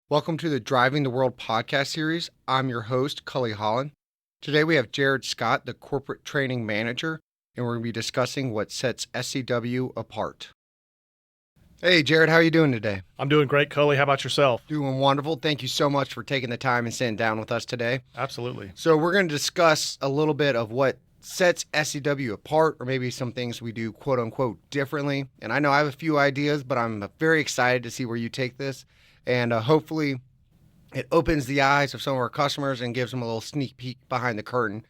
Welcome to the Driving the World podcast series. I'm your host, Cully Holland. Today we have Jared Scott, the Corporate Training Manager, and we're going to be discussing what sets SEW apart. Hey, Jared, how are you doing today? I'm doing great, Cully. How about yourself? Doing wonderful. Thank you so much for taking the time and sitting down with us today. Absolutely. So we're going to discuss a little bit of what sets SEW apart, or maybe some things we do quote-unquote differently. And I know I have a few ideas, but I'm very excited to see where you take this. And hopefully it opens the eyes of some of our customers and gives them a little sneak peek behind the curtain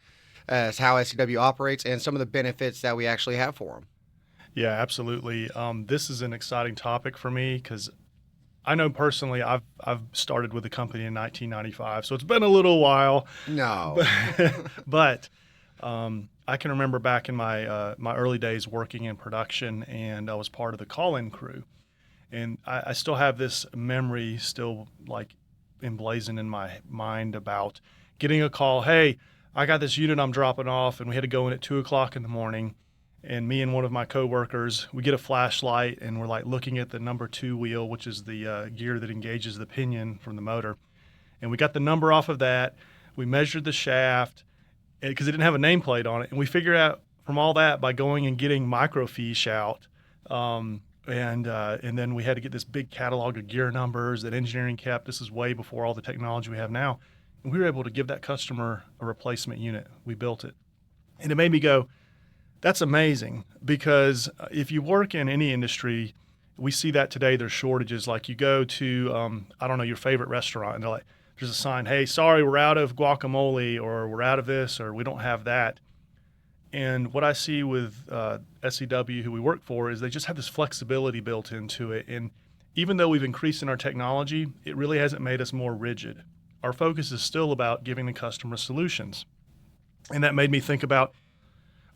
as how SEW operates and some of the benefits that we actually have for them. Yeah, absolutely. This is an exciting topic for me because I know personally I've started with the company in 1995, so it's been a little while. No. But I can remember back in my early days working in production, and I was part of the call-in crew. And I still have this memory still like emblazoned in my mind about getting a call, hey, I got this unit I'm dropping off, and we had to go in at 2 o'clock in the morning. And me and one of my coworkers, we get a flashlight, and we're like looking at the number 2 wheel, which is the gear that engages the pinion from the motor. And we got the number off of that. We measured the shaft because it didn't have a nameplate on it. And we figured out from all that by going and getting microfiche out. And then we had to get this big catalog of gear numbers that engineering kept. This is way before all the technology we have now. And we were able to give that customer a replacement unit. We built it. And it made me go, that's amazing, because if you work in any industry, we see that today. There's shortages. Like you go to, your favorite restaurant, and they're like, there's a sign, hey, sorry, we're out of guacamole, or we're out of this, or we don't have that. And what I see with SEW, who we work for, is they just have this flexibility built into it. And even though we've increased in our technology, it really hasn't made us more rigid. Our focus is still about giving the customer solutions. And that made me think about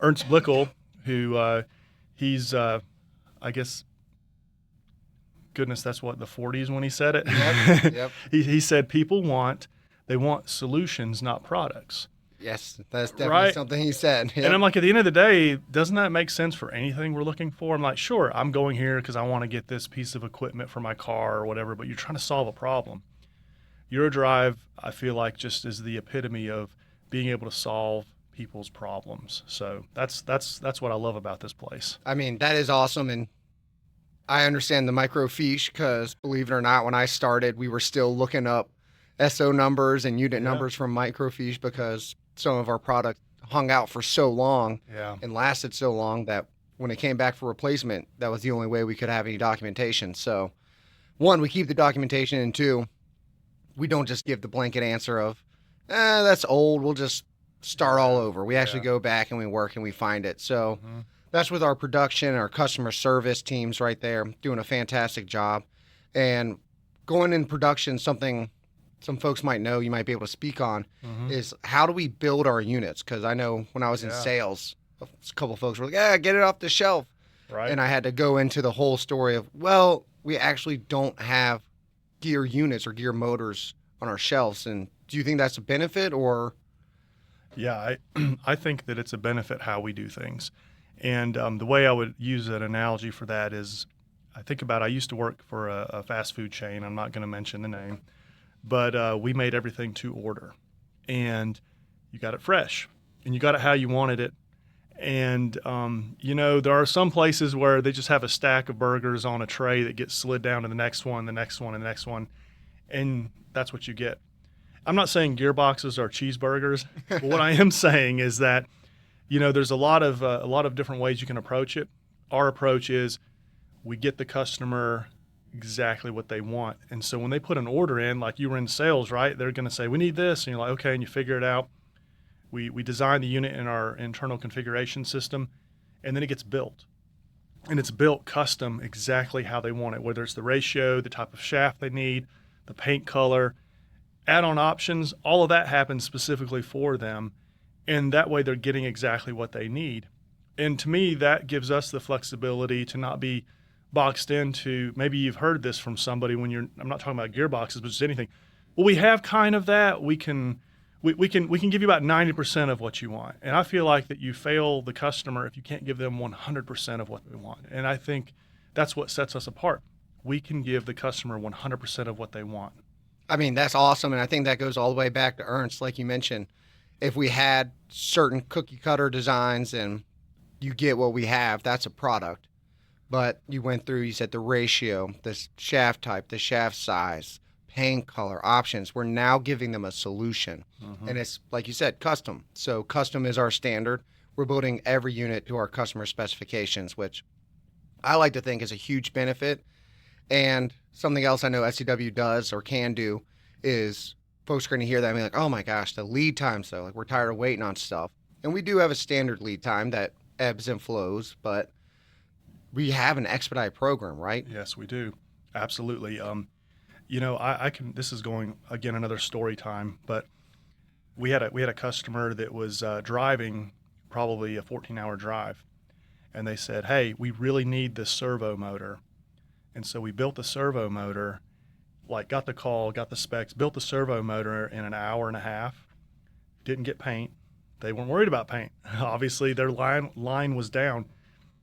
Ernst Blickel, who he's, I guess, goodness, that's what, the 40s when he said it? Yep. He said they want solutions, not products. Yes, that's definitely something he said. Yep. And I'm like, at the end of the day, doesn't that make sense for anything we're looking for? I'm like, sure, I'm going here because I want to get this piece of equipment for my car or whatever, but you're trying to solve a problem. EuroDrive, I feel like, just is the epitome of being able to solve people's problems. So that's what I love about this place. I mean, that is awesome. And I understand the microfiche because, believe it or not, when I started, we were still looking up SO numbers and unit numbers from microfiche because some of our product hung out for so long and lasted so long that when it came back for replacement, that was the only way we could have any documentation. So, one, we keep the documentation, and two, we don't just give the blanket answer of, that's old, we'll just start all over. We actually go back and we work and we find it. So that's with our production, our customer service teams right there doing a fantastic job. And going in production, something some folks might know, you might be able to speak on, is how do we build our units? Because I know when I was in sales, a couple of folks were like, get it off the shelf. Right. And I had to go into the whole story of, well, we actually don't have gear units or gear motors on our shelves. And do you think that's a benefit or? Yeah, I think that it's a benefit how we do things. And the way I would use an analogy for that is I used to work for a fast food chain. I'm not going to mention the name. But we made everything to order, and you got it fresh, and you got it how you wanted it. And, there are some places where they just have a stack of burgers on a tray that gets slid down to the next one, the next one, and the next one, and that's what you get. I'm not saying gearboxes are cheeseburgers, but what I am saying is that, there's a lot of different ways you can approach it. Our approach is we get the customer exactly what they want. And so when they put an order in, like you were in sales, right? They're going to say, we need this. And you're like, okay. And you figure it out. We design the unit in our internal configuration system, and then it gets built. And it's built custom exactly how they want it, whether it's the ratio, the type of shaft they need, the paint color, add-on options, all of that happens specifically for them. And that way they're getting exactly what they need. And to me, that gives us the flexibility to not be boxed into, maybe you've heard this from somebody I'm not talking about gearboxes, but just anything. Well, we have kind of that. We can give you about 90% of what you want. And I feel like that you fail the customer if you can't give them 100% of what they want. And I think that's what sets us apart. We can give the customer 100% of what they want. I mean, that's awesome. And I think that goes all the way back to Ernst, like you mentioned. If we had certain cookie cutter designs and you get what we have, that's a product. But you went through, you said the ratio, the shaft type, the shaft size, paint color, options. We're now giving them a solution. And it's, like you said, custom. So custom is our standard. We're building every unit to our customer specifications, which I like to think is a huge benefit. And something else I know SEW does or can do is folks are going to hear that and be like, oh my gosh, the lead time. So like we're tired of waiting on stuff. And we do have a standard lead time that ebbs and flows, but we have an expedite program, right? Yes, we do. Absolutely. You know, I can, this is going, again, another story time, but we had a customer that was driving probably a 14-hour drive. And they said, hey, we really need this servo motor. And so we built the servo motor, like got the call, got the specs, built the servo motor in an hour and a half, didn't get paint. They weren't worried about paint. Obviously, their line was down.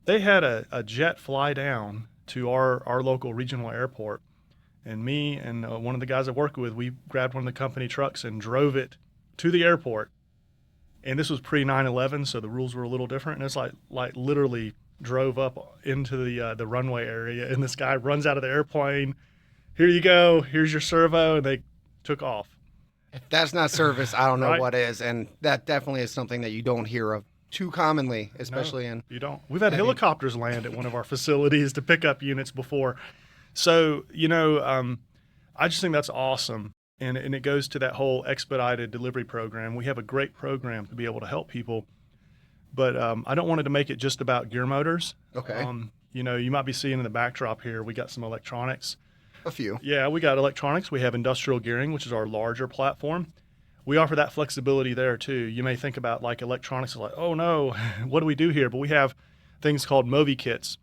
They had a jet fly down to our local regional airport. And me and one of the guys I work with, we grabbed one of the company trucks and drove it to the airport. And this was pre 9/11, so the rules were a little different. And it's like literally drove up into the runway area, and this guy runs out of the airplane. Here you go. Here's your servo, and they took off. If that's not service, I don't know Right. what is. And that definitely is something that you don't hear of too commonly, especially No, in. you don't. We've had I mean- helicopters land at one of our facilities to pick up units before. So, you know, I just think that's awesome. And it goes to that whole expedited delivery program. We have a great program to be able to help people. But I don't want it to make it just about gear motors. Okay. You know, you might be seeing in the backdrop here, we got some electronics. A few. Yeah, we got electronics. We have industrial gearing, which is our larger platform. We offer that flexibility there too. You may think about like electronics, like, oh no, what do we do here? But we have things called Movi kits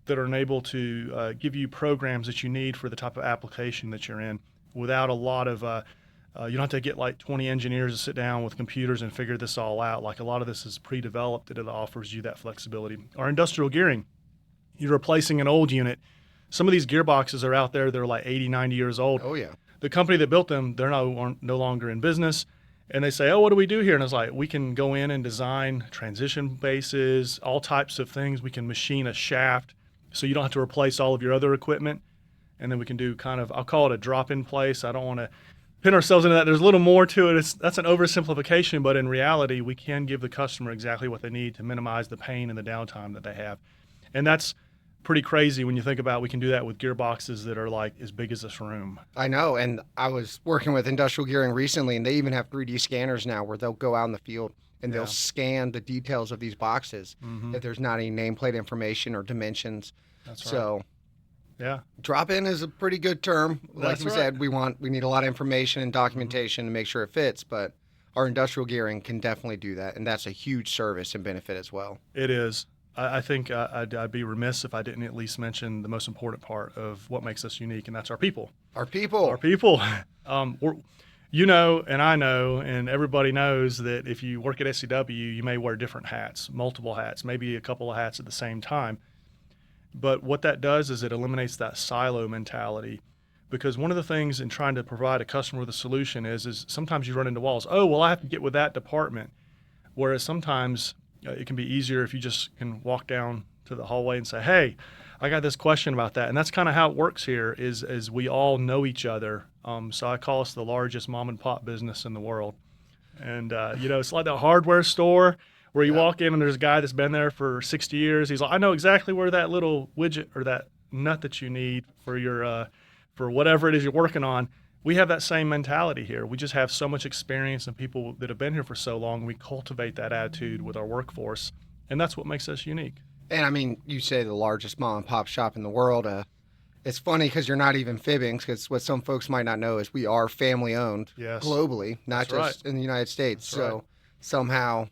that are able to give you programs that you need for the type of application that you're in without a lot of, you don't have to get like 20 engineers to sit down with computers and figure this all out. Like a lot of this is pre-developed that it offers you that flexibility. Our industrial gearing, you're replacing an old unit. Some of these gearboxes are out there, they're like 80, 90 years old. Oh, yeah. The company that built them, they're no longer in business. And they say, oh, what do we do here? And it's like, we can go in and design transition bases, all types of things. We can machine a shaft so you don't have to replace all of your other equipment. And then we can do kind of, I'll call it a drop-in place. I don't want to pin ourselves into that. There's a little more to it. That's an oversimplification, but in reality, we can give the customer exactly what they need to minimize the pain and the downtime that they have. And that's pretty crazy when you think about we can do that with gearboxes that are like as big as this room. I know. And I was working with industrial gearing recently, and they even have 3D scanners now where they'll go out in the field and they'll Yeah. scan the details of these boxes if there's not any nameplate information or dimensions. That's right. So Yeah. drop in is a pretty good term. Like That's we right. said, we need a lot of information and documentation to make sure it fits, but our industrial gearing can definitely do that. And that's a huge service and benefit as well. It is. I think I'd be remiss if I didn't at least mention the most important part of what makes us unique, and that's our people. Our people. Our people. You know, and I know, and everybody knows that if you work at SEW, you may wear different hats, multiple hats, maybe a couple of hats at the same time. But what that does is it eliminates that silo mentality. Because one of the things in trying to provide a customer with a solution is sometimes you run into walls. Oh, well, I have to get with that department. Whereas sometimes it can be easier if you just can walk down to the hallway and say, hey, I got this question about that. And that's kind of how it works here is we all know each other. So I call us the largest mom and pop business in the world. And, you know, it's like that hardware store where you walk in and there's a guy that's been there for 60 years. He's like, I know exactly where that little widget or that nut that you need for your for whatever it is you're working on. We have that same mentality here. We just have so much experience and people that have been here for so long. We cultivate that attitude with our workforce, and that's what makes us unique. And I mean, you say the largest mom and pop shop in the world. It's funny because you're not even fibbing, because what some folks might not know is we are family owned Yes. globally, not That's just in the United States. That's So right. somehow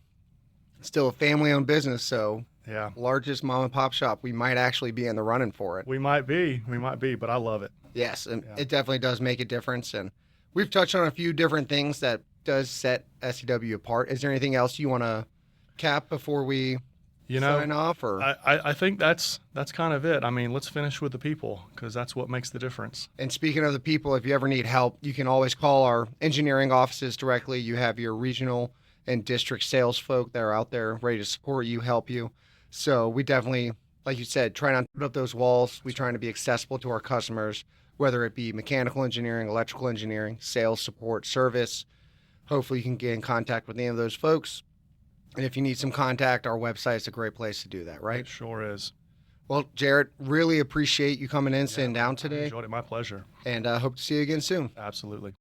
still a family owned business. So Yeah, largest mom and pop shop, we might actually be in the running for it. we might be, but I love it. Yes, and Yeah. it definitely does make a difference. And we've touched on a few different things that does set SEW apart. Is there anything else you want to cap before we You know, sign off? Or I think that's kind of it. I mean, let's finish with the people because that's what makes the difference. And speaking of the people, if you ever need help, you can always call our engineering offices directly. You have your regional and district sales folk that are out there ready to support you, help you. So we definitely, like you said, try not to put up those walls. We trying to be accessible to our customers, whether it be mechanical engineering, electrical engineering, sales support, service. Hopefully you can get in contact with any of those folks. And if you need some contact, our website is a great place to do that, right? It sure is. Well, Jared, really appreciate you coming in, sitting down I today, enjoyed it. My pleasure. and hope to see you again soon. Absolutely.